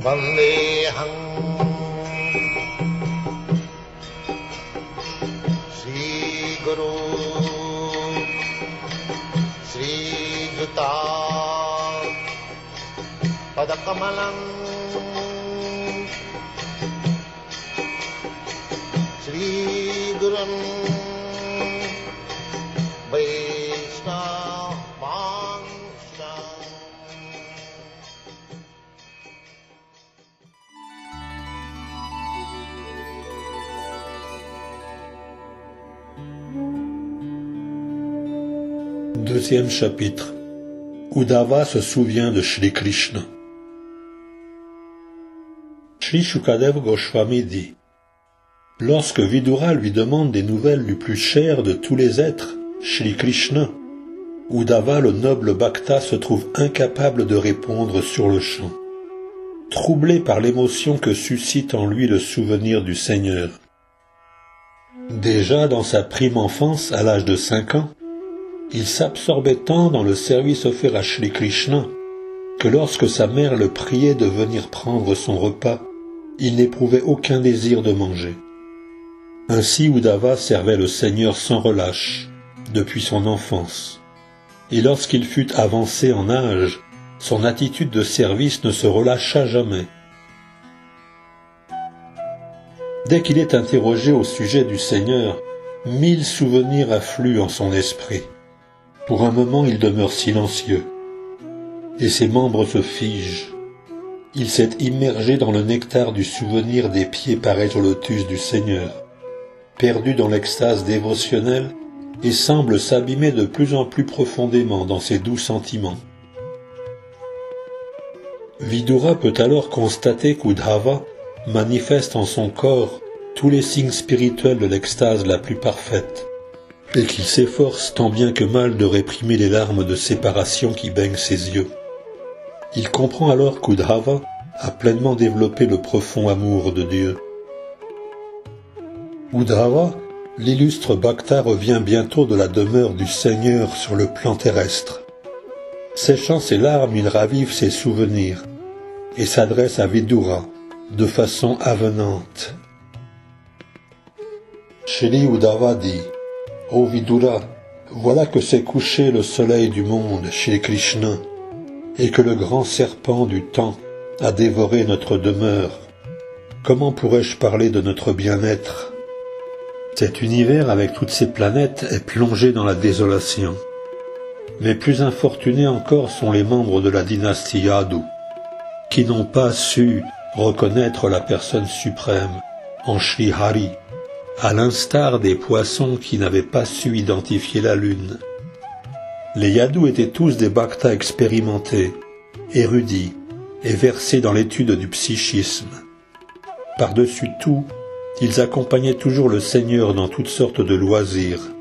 Vandeham Sri Guru Sri Juta Padakamalam Sri Gurum Vaishnava Vansha. Deuxième chapitre. Uddhava se souvient de Shri Krishna. Shri Shukadev Goswami dit: lorsque Vidura lui demande des nouvelles du plus cher de tous les êtres, Shri Krishna, Uddhava, le noble Bhakta, se trouve incapable de répondre sur le champ, troublé par l'émotion que suscite en lui le souvenir du Seigneur. Déjà dans sa prime enfance, à l'âge de 5 ans, il s'absorbait tant dans le service offert à Shri Krishna que lorsque sa mère le priait de venir prendre son repas, il n'éprouvait aucun désir de manger. Ainsi Uddhava servait le Seigneur sans relâche, depuis son enfance. Et lorsqu'il fut avancé en âge, son attitude de service ne se relâcha jamais. Dès qu'il est interrogé au sujet du Seigneur, 1000 souvenirs affluent en son esprit. Pour un moment, il demeure silencieux, et ses membres se figent. Il s'est immergé dans le nectar du souvenir des pieds pareils au lotus du Seigneur, perdu dans l'extase dévotionnelle, et semble s'abîmer de plus en plus profondément dans ses doux sentiments. Vidura peut alors constater qu'Uddhava manifeste en son corps tous les signes spirituels de l'extase la plus parfaite, et qu'il s'efforce tant bien que mal de réprimer les larmes de séparation qui baignent ses yeux. Il comprend alors qu'Uddhava a pleinement développé le profond amour de Dieu. Uddhava, l'illustre Bhakta, revient bientôt de la demeure du Seigneur sur le plan terrestre. Séchant ses larmes, il ravive ses souvenirs et s'adresse à Vidura de façon avenante. Shri Uddhava dit: ô Vidura, voilà que s'est couché le soleil du monde chez Krishna, et que le grand serpent du temps a dévoré notre demeure. Comment pourrais-je parler de notre bien-être? Cet univers avec toutes ses planètes est plongé dans la désolation. Mais plus infortunés encore sont les membres de la dynastie Yadu, qui n'ont pas su reconnaître la personne suprême en Shri Hari, à l'instar des poissons qui n'avaient pas su identifier la lune. Les Yadus étaient tous des bhaktas expérimentés, érudits et versés dans l'étude du psychisme. Par-dessus tout, ils accompagnaient toujours le Seigneur dans toutes sortes de loisirs,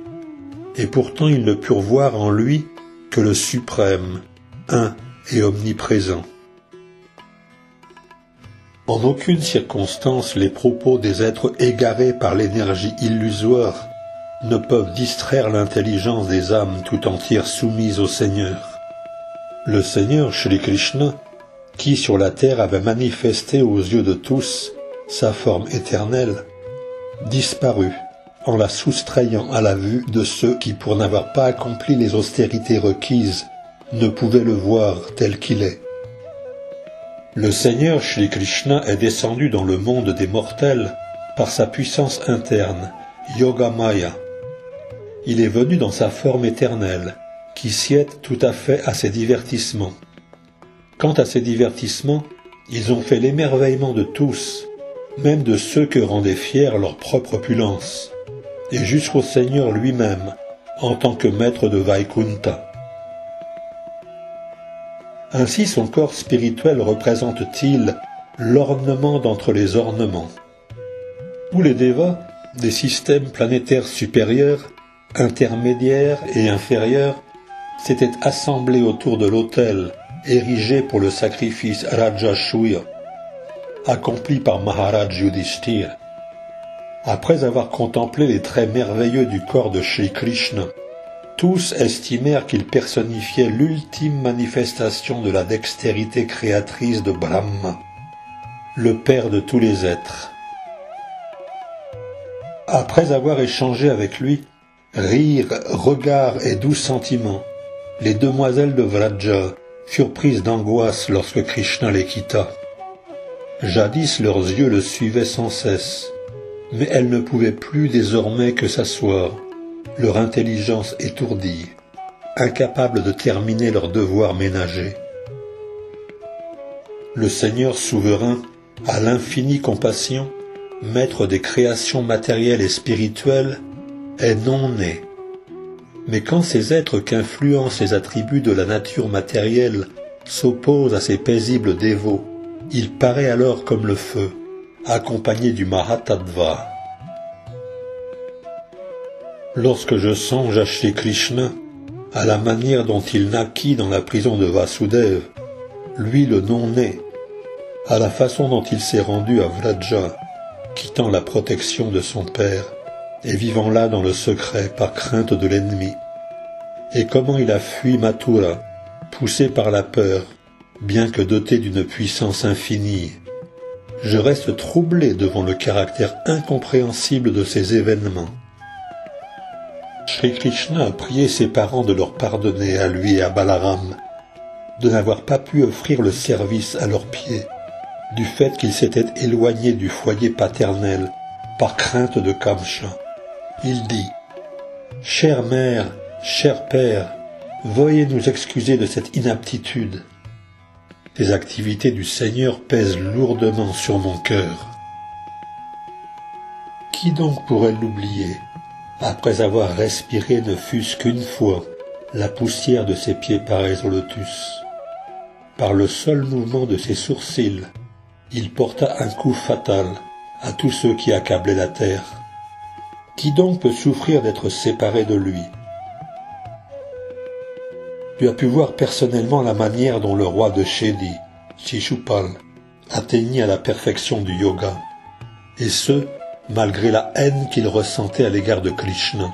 et pourtant ils ne purent voir en lui que le suprême, un et omniprésent. En aucune circonstance les propos des êtres égarés par l'énergie illusoire ne peuvent distraire l'intelligence des âmes tout entières soumises au Seigneur. Le Seigneur Shri Krishna, qui sur la terre avait manifesté aux yeux de tous sa forme éternelle, disparut en la soustrayant à la vue de ceux qui, pour n'avoir pas accompli les austérités requises, ne pouvaient le voir tel qu'il est. Le Seigneur Shri Krishna est descendu dans le monde des mortels par sa puissance interne, Yogamaya. Il est venu dans sa forme éternelle, qui sied tout à fait à ses divertissements. Quant à ces divertissements, ils ont fait l'émerveillement de tous, même de ceux que rendait fiers leur propre opulence, et jusqu'au Seigneur lui-même, en tant que maître de Vaikunta. Ainsi son corps spirituel représente-t-il l'ornement d'entre les ornements. Tous les dévas des systèmes planétaires supérieurs, intermédiaires et inférieurs s'étaient assemblés autour de l'autel érigé pour le sacrifice Rajashuya, accompli par Maharaj Yudhishthira. Après avoir contemplé les traits merveilleux du corps de Shri Krishna, tous estimèrent qu'il personnifiait l'ultime manifestation de la dextérité créatrice de Brahma. le Père de tous les êtres. Après avoir échangé avec lui, rire, regards et doux sentiments, les demoiselles de Vraja furent prises d'angoisse lorsque Krishna les quitta. Jadis leurs yeux le suivaient sans cesse, mais elles ne pouvaient plus désormais que s'asseoir, leur intelligence étourdie, incapables de terminer leurs devoirs ménagers. Le Seigneur souverain, à l'infinie compassion, maître des créations matérielles et spirituelles, est non né. Mais quand ces êtres qu'influencent les attributs de la nature matérielle s'opposent à ces paisibles dévots, il paraît alors comme le feu, accompagné du Mahatattva. Lorsque je songe à Shri Krishna, à la manière dont il naquit dans la prison de Vasudeva, lui le non-né, à la façon dont il s'est rendu à Vraja, quittant la protection de son père et vivant là dans le secret par crainte de l'ennemi, et comment il a fui Mathura, poussé par la peur, bien que doté d'une puissance infinie. Je reste troublé devant le caractère incompréhensible de ces événements. Shri Krishna a prié ses parents de leur pardonner à lui et à Balaram, de n'avoir pas pu offrir le service à leurs pieds, du fait qu'ils s'étaient éloignés du foyer paternel par crainte de Kamsa. Il dit « Chère mère, cher père, veuillez nous excuser de cette inaptitude. Les activités du Seigneur pèsent lourdement sur mon cœur. Qui donc pourrait l'oublier, après avoir respiré ne fût-ce qu'une fois la poussière de ses pieds pareils au lotus? Par le seul mouvement de ses sourcils, il porta un coup fatal à tous ceux qui accablaient la terre. Qui donc peut souffrir d'être séparé de lui? Tu as pu voir personnellement la manière dont le roi de Shedi, Shishupal, atteignit à la perfection du yoga, et ce, malgré la haine qu'il ressentait à l'égard de Krishna,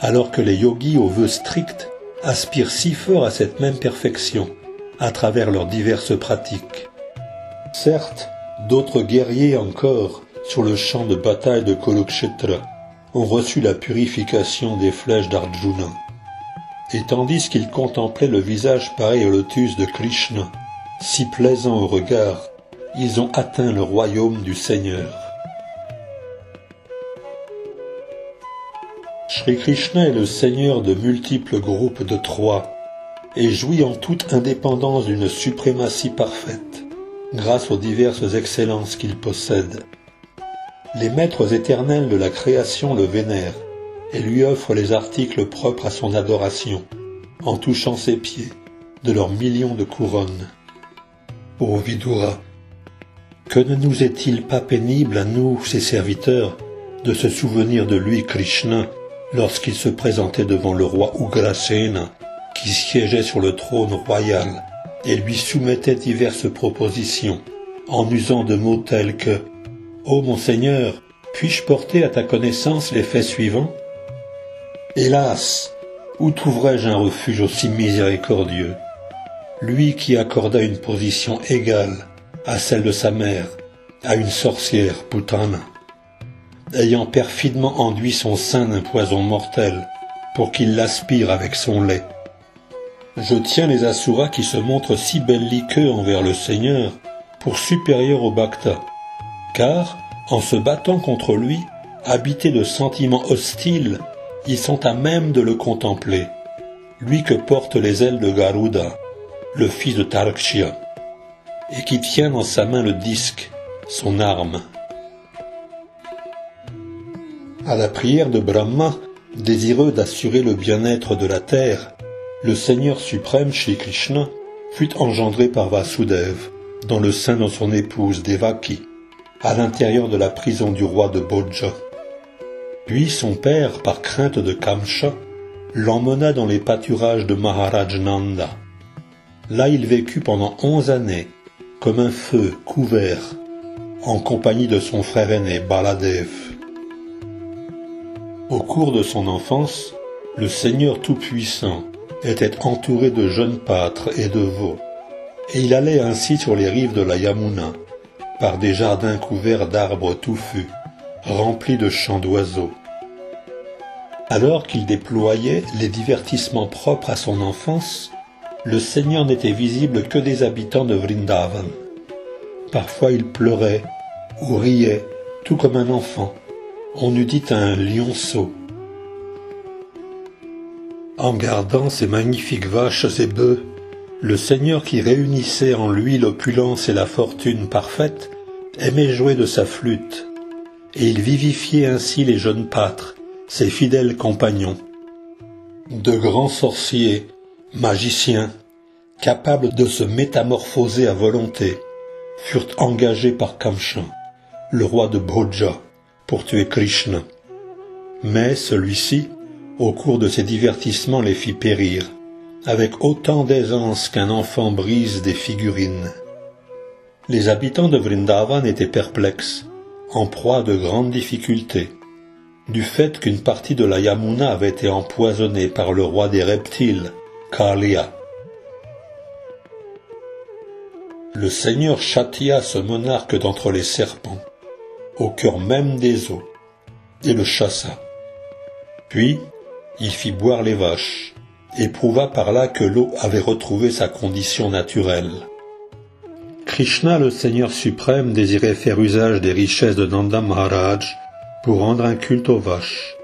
alors que les yogis aux vœux stricts aspirent si fort à cette même perfection à travers leurs diverses pratiques. Certes, d'autres guerriers encore, sur le champ de bataille de Kurukshetra, ont reçu la purification des flèches d'Arjuna. Et tandis qu'ils contemplaient le visage pareil au lotus de Krishna, si plaisant au regard, ils ont atteint le royaume du Seigneur. Shri Krishna est le Seigneur de multiples groupes de trois, et jouit en toute indépendance d'une suprématie parfaite, grâce aux diverses excellences qu'il possède. Les maîtres éternels de la création le vénèrent et lui offrent les articles propres à son adoration, en touchant ses pieds de leurs millions de couronnes. Ô Vidura, que ne nous est-il pas pénible à nous, ses serviteurs, de se souvenir de lui, Krishna, lorsqu'il se présentait devant le roi Ugrasena, qui siégeait sur le trône royal, et lui soumettait diverses propositions, en usant de mots tels que « Ô mon Seigneur, puis-je porter à ta connaissance les faits suivants ?» Hélas, où trouverais-je un refuge aussi miséricordieux? Lui qui accorda une position égale à celle de sa mère, à une sorcière, Putana, ayant perfidement enduit son sein d'un poison mortel pour qu'il l'aspire avec son lait. Je tiens les Asuras qui se montrent si belliqueux envers le Seigneur pour supérieurs aux Bhaktas, car, en se battant contre lui, habités de sentiments hostiles, ils sont à même de le contempler, lui que portent les ailes de Garuda, le fils de Tarksha, et qui tient dans sa main le disque, son arme. À la prière de Brahma, désireux d'assurer le bien-être de la terre, le Seigneur suprême, Shri Krishna, fut engendré par Vasudeva, dans le sein de son épouse Devaki, à l'intérieur de la prison du roi de Bhoja. Puis son père, par crainte de Kamsa, l'emmena dans les pâturages de Maharaj Nanda. Là il vécut pendant 11 années, comme un feu couvert, en compagnie de son frère aîné Baladev. Au cours de son enfance, le Seigneur Tout-Puissant était entouré de jeunes pâtres et de veaux, et il allait ainsi sur les rives de la Yamuna, par des jardins couverts d'arbres touffus, remplis de chants d'oiseaux. Alors qu'il déployait les divertissements propres à son enfance, le Seigneur n'était visible que des habitants de Vrindavan. Parfois il pleurait ou riait, tout comme un enfant. On eût dit un lionceau. En gardant ses magnifiques vaches et bœufs, le Seigneur qui réunissait en lui l'opulence et la fortune parfaite aimait jouer de sa flûte, et il vivifiait ainsi les jeunes pâtres, ses fidèles compagnons. De grands sorciers, magiciens, capables de se métamorphoser à volonté, furent engagés par Kamsa, le roi de Bhoja, pour tuer Krishna. Mais celui-ci, au cours de ses divertissements, les fit périr, avec autant d'aisance qu'un enfant brise des figurines. Les habitants de Vrindavan étaient perplexes, en proie à de grandes difficultés, du fait qu'une partie de la Yamuna avait été empoisonnée par le roi des reptiles, Kaliya. Le Seigneur châtia ce monarque d'entre les serpents, au cœur même des eaux, et le chassa. Puis, il fit boire les vaches, et prouva par là que l'eau avait retrouvé sa condition naturelle. Krishna, le Seigneur suprême, désirait faire usage des richesses de Nanda Maharaj pour rendre un culte aux vaches,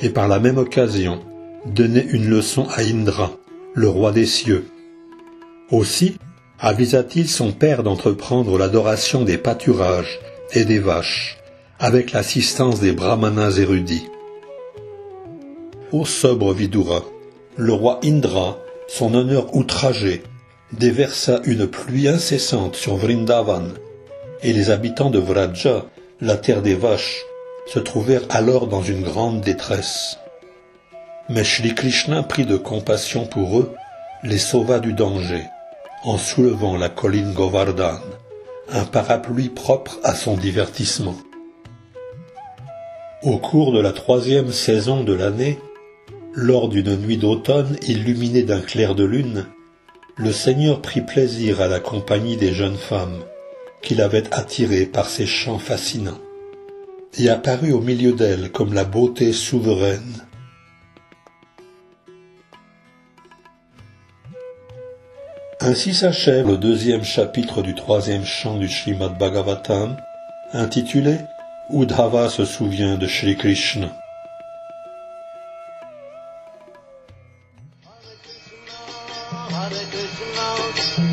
et par la même occasion, donner une leçon à Indra, le roi des cieux. Aussi, avisa-t-il son père d'entreprendre l'adoration des pâturages et des vaches, avec l'assistance des brahmanas érudits. Ô sobre Vidura, le roi Indra, son honneur outragé, déversa une pluie incessante sur Vrindavan, et les habitants de Vraja, la terre des vaches, se trouvèrent alors dans une grande détresse. Mais Shri Krishna, pris de compassion pour eux, les sauva du danger, en soulevant la colline Govardhan, un parapluie propre à son divertissement. Au cours de la 3e saison de l'année, lors d'une nuit d'automne illuminée d'un clair de lune, le Seigneur prit plaisir à la compagnie des jeunes femmes, qu'il avait attirées par ses chants fascinants, et apparut au milieu d'elles comme la beauté souveraine. Ainsi s'achève le 2e chapitre du 3e chant du Srimad Bhagavatam, intitulé « Uddhava se souvient de Shri Krishna ». Hare Krishna,